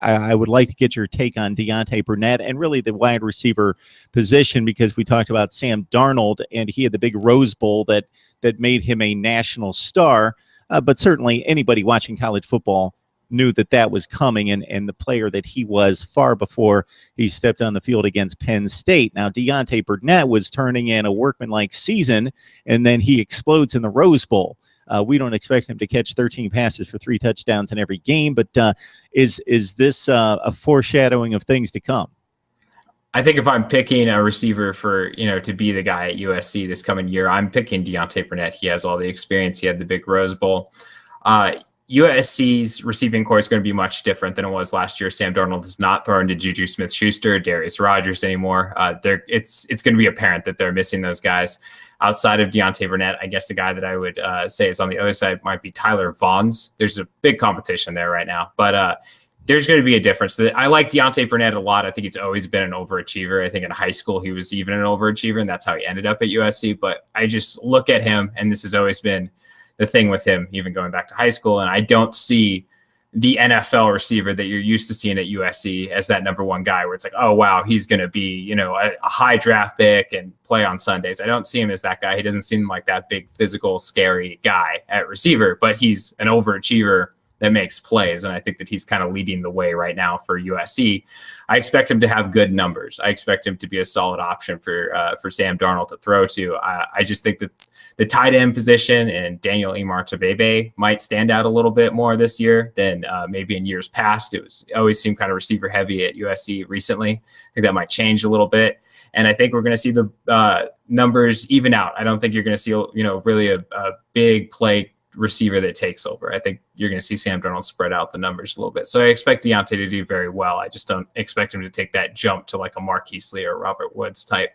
I would like to get your take on Deontay Burnett and really the wide receiver position, because we talked about Sam Darnold, and he had the big Rose Bowl that made him a national star. But certainly anybody watching college football knew that was coming, and the player that he was far before he stepped on the field against Penn State. Now, Deontay Burnett was turning in a workmanlike season, and then he explodes in the Rose Bowl. We don't expect him to catch 13 passes for 3 touchdowns in every game, but is this a foreshadowing of things to come? I think if I'm picking a receiver for, to be the guy at USC this coming year, I'm picking Deontay Burnett. He has all the experience. He had the big Rose Bowl. USC's receiving core is going to be much different than it was last year. Sam Darnold is not throwing to Juju Smith-Schuster, Darius Rogers anymore. It's going to be apparent that they're missing those guys. Outside of Deontay Burnett, I guess the guy that I would say is on the other side might be Tyler Vaughns. There's a big competition there right now, but there's going to be a difference. I like Deontay Burnett a lot. I think he's always been an overachiever. I think in high school he was even an overachiever, and that's how he ended up at USC. But I just look at him, and this has always been the thing with him, even going back to high school. And I don't see the NFL receiver that you're used to seeing at USC as that number one guy where it's like, oh, wow, he's going to be, a high draft pick and play on Sundays. I don't see him as that guy. He doesn't seem like that big, physical, scary guy at receiver, but he's an overachiever that makes plays. And I think that he's kind of leading the way right now for USC. I expect him to have good numbers. I expect him to be a solid option for Sam Darnold to throw to. I just think that the tight end position and Daniel Imartabebe might stand out a little bit more this year than maybe in years past. It always seemed kind of receiver heavy at USC recently. I think that might change a little bit. And I think we're going to see the numbers even out. I don't think you're going to see, really a big play receiver that takes over. I think you're going to see Sam Darnold spread out the numbers a little bit. So I expect Deontay to do very well. I just don't expect him to take that jump to like a Marquise Lee or Robert Woods type.